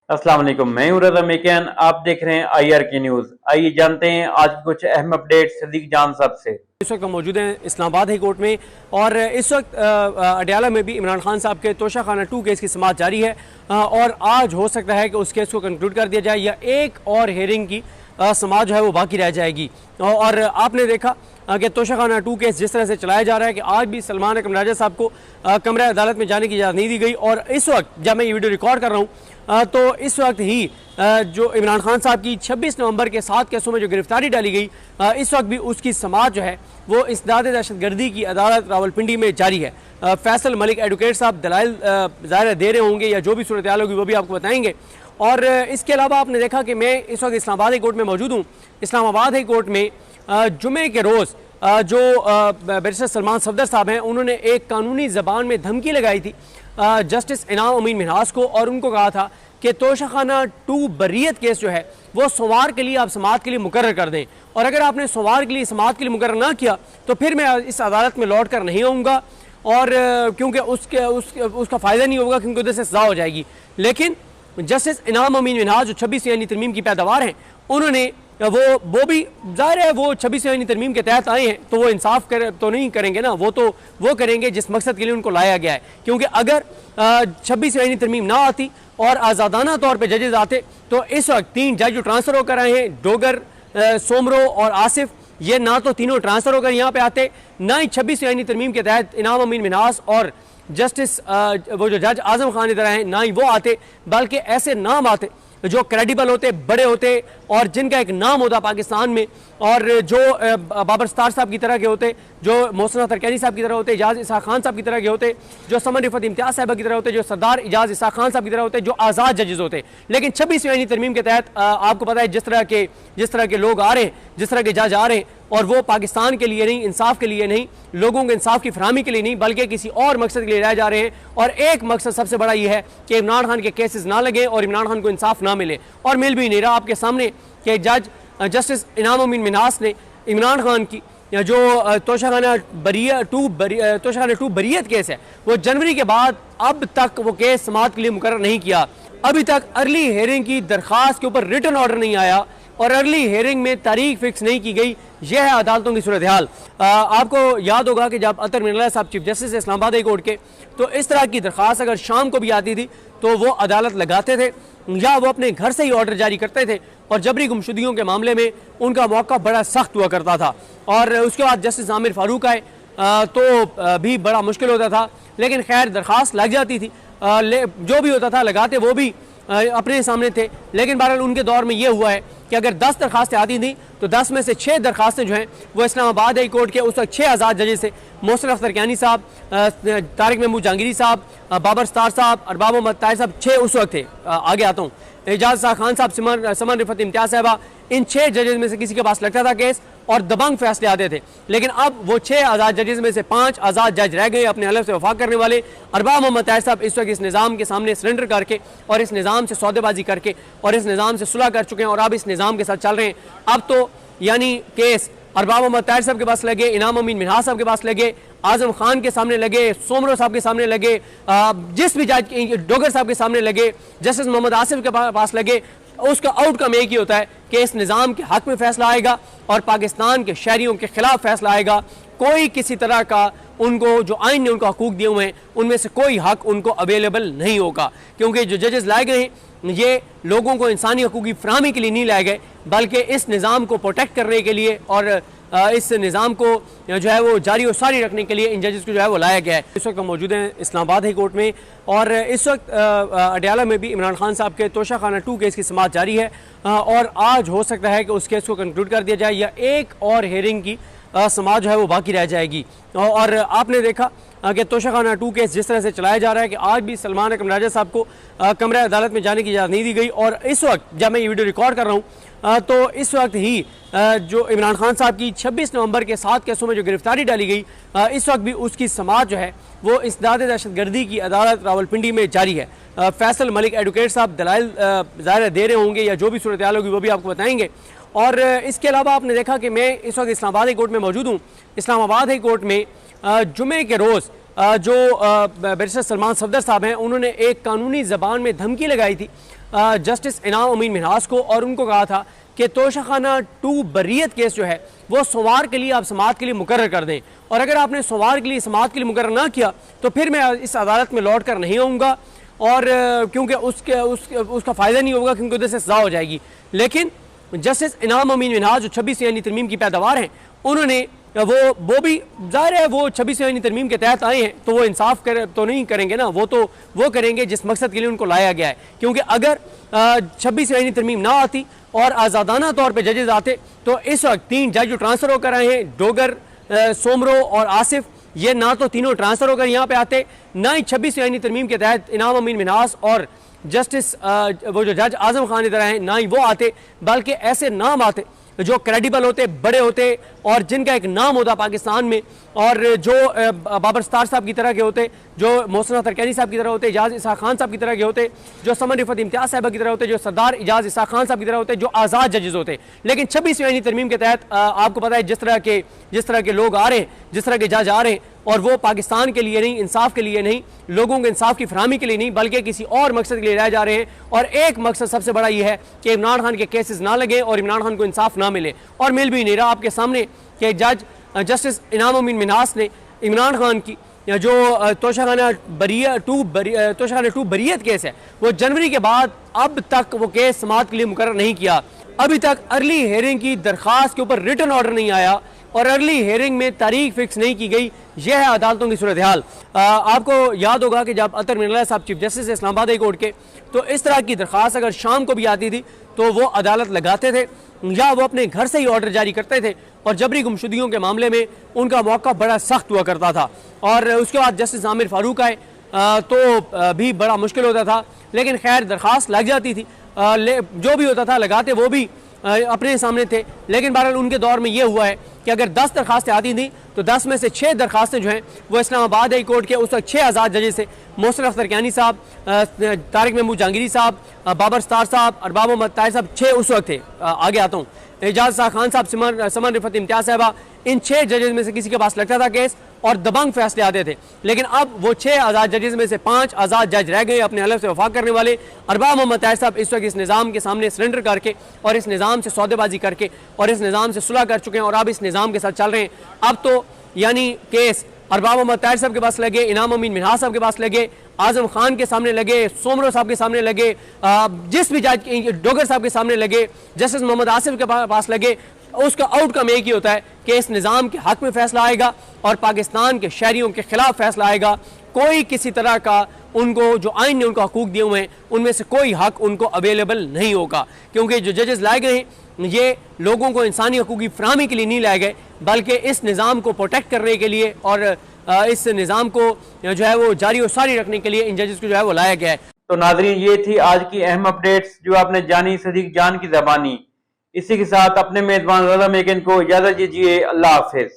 अस्सलाम वालेकुम, मैं हूं रज़ा मेकियान। आप देख रहे हैं IRK न्यूज़। आइए जानते हैं आज की कुछ अहम अपडेट सदीक जान साहब से। इस वक्त हम मौजूद हैं इस्लामाबाद हाई कोर्ट में और इस वक्त अडयाला में भी इमरान खान साहब के तोशाखाना 2 केस की समाअत जारी है और आज हो सकता है कि उस केस को कंक्लूड कर दिया जाए या एक और हेयरिंग की समाअत जो है वो बाकी रह जाएगी। और आपने देखा कि तोशाखाना 2 केस जिस तरह से चलाया जा रहा है कि आज भी सलमान अकरम राजा साहब को कमरा अदालत में जाने की इजाज़त नहीं दी गई। और इस वक्त जब मैं ये वीडियो रिकॉर्ड कर रहा हूँ तो इस वक्त ही जो इमरान खान साहब की 26 नवंबर के 7 केसों में जो गिरफ्तारी डाली गई, इस वक्त भी उसकी समाअत जो है वो इंसदाद दहशतगर्दी की अदालत रावलपिंडी में जारी है। फैसल मलिक एडवोकेट साहब दलाइल ज़ाहिर दे रहे होंगे या जो भी सूरत हाल होगी वो भी आपको बताएंगे। और इसके अलावा आपने देखा कि मैं इस वक्त इस्लामाबाद हाई कोर्ट में मौजूद हूँ। इस्लामाबाद हाई कोर्ट में जुमे के रोज़ जो बैरिस्टर सलमान सफदर साहब हैं उन्होंने एक कानूनी ज़बान में धमकी लगाई थी जस्टिस इनाम अमीन मिन्हास को और उनको कहा था कि तोशाखाना 2 बरीयत केस जो है वो सोमवार के लिए आप समाअत के लिए मुकर्रर कर दें, और अगर आपने सोमवार के लिए समाअत के लिए मुकर्रर ना किया तो फिर मैं इस अदालत में लौट कर नहीं आऊँगा और क्योंकि उसका फ़ायदा नहीं होगा, क्योंकि उधर से सज़ा हो जाएगी। लेकिन जस्टिस इनाम अमीन मिन्हास जो 26 यानी तरमीम की पैदावार हैं, उन्होंने वो भी ज़ाहिर है वो 26 यानी तरमीम के तहत आए हैं तो वो इंसाफ तो नहीं करेंगे ना, वो करेंगे जिस मकसद के लिए उनको लाया गया है। क्योंकि अगर 26 यानी तरमीम ना आती और आज़ादाना तौर पे जजेस आते तो इस वक्त 3 जज जो ट्रांसफ़र होकर आए हैं, डोगर, सोमरो और आसिफ, ये ना तो तीनों ट्रांसफ़र होकर यहाँ पे आते, ना ही 26 यानी तरमीम के तहत इनाम अमीन मिन्हास और जस्टिस वो जो जज आज़म खान इधर आए ना ही वो आते, बल्कि ऐसे नाम आते जो क्रेडिबल होते, बड़े होते और जिनका एक नाम होता पाकिस्तान में, और जो बाबर सत्तार साहब की तरह के होते, जो मोहसिन तरकैनी साहब की तरह होते, इजाज़ इसाक खान साहब की तरह के होते, जो समन रिफत इम्तियाज़ साहब की तरह होते, जो सरदार इजाज़ इसाक खान साहब की तरह होते, जो आज़ाद जजेस होते। लेकिन 26 यानी तरमीम के तहत आपको पता है जिस तरह के लोग आ रहे हैं, जिस तरह के जज आ रहे हैं, और वो पाकिस्तान के लिए नहीं, इंसाफ के लिए नहीं, लोगों के इंसाफ की फरहमी के लिए नहीं, बल्कि किसी और मकसद के लिए लाए जा रहे हैं। और एक मकसद सबसे बड़ा ये है कि इमरान खान के केसेस ना लगे और इमरान खान को इंसाफ ना मिले, और मिल भी नहीं रहा। आपके सामने कि जस्टिस इनाम अमीन मिन्हास ने इमरान खान की जो तोशाखाना 2 बरीयत केस है वो जनवरी के बाद अब तक वो केस समाअत के लिए मुकर्रर नहीं किया। अभी तक अर्ली हेयरिंग की दरख्वास्त के ऊपर रिटन ऑर्डर नहीं आया और अर्ली हेयरिंग में तारीख फिक्स नहीं की गई। यह है अदालतों की सूरत हाल। आपको याद होगा कि जब अतर मिर्ज़ा साहब chief justice Islamabad high court के, तो इस तरह की दरख्वास्त अगर शाम को भी आती थी तो वो अदालत लगाते थे या वो अपने घर से ही ऑर्डर जारी करते थे, और जबरी गुमशुदगियों के मामले में उनका मौका बड़ा सख्त हुआ करता था। और उसके बाद जस्टिस आमिर फारूक आए तो भी बड़ा मुश्किल होता था, लेकिन खैर दरख्वास्त लग जाती थी। जो भी होता था लगाते वो भी अपने सामने थे। लेकिन बहरहाल उनके दौर में ये हुआ है कि अगर 10 दरखास्तें आती थी तो 10 में से 6 दरखास्तें जो हैं वो इस्लामाबाद हाई कोर्ट के उस वक्त 6 आज़ाद जजेस थे। मोहसिन तरकैनी साहब, तारिक महमूद जहांगीरी साहब, बाबर सत्तार साहब, अरबाब मोहम्मद ताहिर साहब, 6 उस वक्त थे। आगे आता हूँ, इजाज़ इसाक खान साहब, समन रिफत इम्तियाज़ साहबा, इन 6 जजेस में से किसी के पास लगता था केस और दबंग फैसले आते थे। लेकिन अब वो 6 आज़ाद जजेस में से 5 आज़ाद जज रह गए अपने हलफ से वफा करने वाले। अरबाब मोहम्मद ताहिर साहब इस वक्त इस निज़ाम के सामने सरेंडर करके और इस निज़ाम से सौदेबाजी करके और इस निज़ाम से सुलह कर चुके हैं और अब इस निज़ाम के साथ चल रहे हैं। अब तो यानी केस अरबाब मोहम्मद ताहिर साहब के पास लगे, इनाम अमीन मिन्हास साहब के पास लगे, आज़म खान के सामने लगे, सोमरो साहब के सामने लगे, जिस भी जज डोगर साहब के सामने लगे, जस्टिस मोहम्मद आसिफ के पास लगे। उसका आउटकम एक ही होता है कि इस निज़ाम के हक में फैसला आएगा और पाकिस्तान के शहरियों के खिलाफ फैसला आएगा। कोई किसी तरह का उनको जो आइन ने उनको हकूक दिए हुए हैं उनमें से कोई हक उनको अवेलेबल नहीं होगा, क्योंकि जो जजेस लाए गए हैं ये लोगों को इंसानी हकूक की फराहमी के लिए नहीं लाए गए, बल्कि इस निज़ाम को प्रोटेक्ट करने के लिए और इस निज़ाम को जो है वो जारी और सारी रखने के लिए इन जजेस को जो है वो लाया गया है। इस वक्त हम मौजूद हैं इस्लामाबाद हाई कोर्ट में और इस वक्त अडयाला में भी इमरान खान साहब के तोशाखाना 2 केस की समाअत जारी है और आज हो सकता है कि उस केस को कंक्लूड कर दिया जाए या एक और हेयरिंग की समाअत जो है वो बाकी रह जाएगी। और आपने देखा कि तोशाखाना 2 केस जिस तरह से चलाया जा रहा है कि आज भी सलमान अकरम राजा साहब को कमरा अदालत में जाने की इजाज़त नहीं दी गई। और इस वक्त जब मैं ये वीडियो रिकॉर्ड कर रहा हूँ तो इस वक्त ही जो इमरान खान साहब की 26 नवंबर के 7 केसों में जो गिरफ्तारी डाली गई, इस वक्त भी उसकी समाअत जो है वो इंसदाद दहशतगर्दी की अदालत रावलपिंडी में जारी है। फैसल मलिक एडवोकेट साहब दलाइल ज़ाहिर दे रहे होंगे या जो भी सूरत हाल होगी वो भी आपको बताएंगे। और इसके अलावा आपने देखा कि मैं इस वक्त इस्लामाबाद हाई कोर्ट में मौजूद हूँ। इस्लामाबाद हाई कोर्ट में जुमे के रोज़ जो बैरिस्टर सलमान सफदर साहब हैं, उन्होंने एक कानूनी ज़बान में धमकी लगाई थी जस्टिस इनाम अमीन मिन्हास को, और उनको कहा था कि तोशाखाना 2 बर्रियत केस जो है वो सोमवार के लिए आप समाअत के लिए मुकर्रर कर दें, और अगर आपने सोमवार के लिए समाअत के लिए मुकर्रर ना किया तो फिर मैं इस अदालत में लौट कर नहीं आऊँगा, और क्योंकि उसका फ़ायदा नहीं होगा, क्योंकि उधर से सज़ा हो जाएगी। लेकिन जस्टिस इनाम अमीन मिन्हास जो 26 यानी तरमीम की पैदावार हैं, उन्होंने वो भी ज़ाहिर है वो 26 यानी तरमीम के तहत आए हैं, तो वो इंसाफ तो नहीं करेंगे ना, वो करेंगे जिस मकसद के लिए उनको लाया गया है। क्योंकि अगर 26 यानी तरमीम ना आती और आज़ादाना तौर पे जजेस आते तो इस वक्त 3 जज जो ट्रांसफ़र होकर आए हैं, डोगर, सोमरो और आसिफ, ये ना तो तीनों ट्रांसफ़र होकर यहाँ पे आते, ना ही 26 यानी तरमीम के तहत इनाम अमीन मिन्हास और जस्टिस वो जो जज आज़म खान इधर हैं, ना ही वो आते, बल्कि ऐसे नाम आते जो क्रेडिबल होते, बड़े होते और जिनका एक नाम होता पाकिस्तान में, और जो बाबर सत्तार साहब की तरह के होते, जो मोहसिन तरकैनी साहब की तरह होते, इजाज़ इसाक़ खान साहब की तरह के होते, जो समन रिफत इम्तियाज़ साहब की तरह होते, जो सरदार इजाज़ इसाक़ खान साहब की तरह होते, जो आज़ाद जजेस होते। लेकिन 26 यानी तरमीम के तहत आपको पता है जिस तरह के लोग आ रहे हैं, जिस तरह के जज आ रहे हैं, और वो पाकिस्तान के लिए नहीं, इंसाफ के लिए नहीं, लोगों को इंसाफ की फराहमी के लिए नहीं, बल्कि किसी और मकसद के लिए लाए जा रहे हैं। और एक मकसद सबसे बड़ा ये है कि इमरान खान के केसेस ना लगे और इमरान खान को इंसाफ ना मिले, और मिल भी नहीं रहा। आपके सामने कि जस्टिस इनाम अमीन मिन्हास ने इमरान खान की जो तोशाखाना 2 बर्रियत केस है, वो जनवरी के बाद अब तक वो केस समाअत के लिए मुकर्रर नहीं किया। अभी तक अर्ली हेयरिंग की दरख्वास्त के ऊपर रिटन ऑर्डर नहीं आया और अर्ली हेयरिंग में तारीख फिक्स नहीं की गई। यह है अदालतों की सूरत हाल। आपको याद होगा कि जब अतर मिर्ज़ा साहब chief justice Islamabad high court के, तो इस तरह की दरख्वास्त अगर शाम को भी आती थी तो वो अदालत लगाते थे या वो अपने घर से ही ऑर्डर जारी करते थे, और जबरी गुमशुदगियों के मामले में उनका मौका बड़ा सख्त हुआ करता था। और उसके बाद जस्टिस आमिर फारूक आए तो भी बड़ा मुश्किल होता था, लेकिन खैर दरख्वास्त लग जाती थी, जो भी होता था लगाते वो भी अपने सामने थे। लेकिन बहरहाल उनके दौर में ये हुआ है कि अगर 10 दरखास्तें आती थी तो 10 में से 6 दरखास्तें जो हैं वो इस्लामाबाद हाई कोर्ट के उस वक्त 6 आज़ाद जजेस थे, मोहसिन तरकैनी साहब, तारिक महमूद जहांगीरी साहब, बाबर सत्तार साहब, अरबाब मोहम्मद ताहिर साहब, 6 उस वक्त थे। आगे आता हूँ, इजाज़ इसाक़ खान साहब, समन रिफत इम्तियाज़ साहबा, इन 6 जजेस में से किसी के पास लगता था केस और दबंग फैसले आते थे। लेकिन अब वो 6 आज़ाद जजेस में से 5 आज़ाद जज रह गए अपने हलफ से वफा करने वाले। अरबाब मोहम्मद ताहिर साहब इस वक्त इस निज़ाम के सामने सरेंडर करके और इस निज़ाम से सौदेबाजी करके और इस निज़ाम से सुलह कर चुके हैं और अब इस निज़ाम के साथ चल रहे हैं। अब तो यानी केस अरबाब मोहम्मद ताहिर साहब के पास लगे, इनाम अमीन मिन्हास साहब के पास लगे, आज़म खान के सामने लगे, सोमरो साहब के सामने लगे, जिस भी जज डोगर साहब के सामने लगे, जस्टिस मोहम्मद आसिफ के पास लगे, उसका आउटकम एक ही होता है कि इस निज़ाम के हक में फैसला आएगा और पाकिस्तान के शहरियों के खिलाफ फैसला आएगा। कोई किसी तरह का उनको जो आइन ने उनको हकूक दिए हुए हैं उनमें से कोई हक उनको अवेलेबल नहीं होगा, क्योंकि जो जजेस लाए गए हैं ये लोगों को इंसानी हकूक की फराहमी के लिए नहीं लाए गए, बल्कि इस निज़ाम को प्रोटेक्ट करने के लिए और इस निज़ाम को जो है वो जारी और सारी रखने के लिए इन जजेस को जो है वो लाया गया है। तो नाज़रीन, ये थी आज की अहम अपडेट्स जो आपने जानी सदीक जान की ज़बानी। इसी के साथ अपने मेज़बान रज़ा मेकिन को इजाज़त दीजिए। अल्लाह हाफिज़।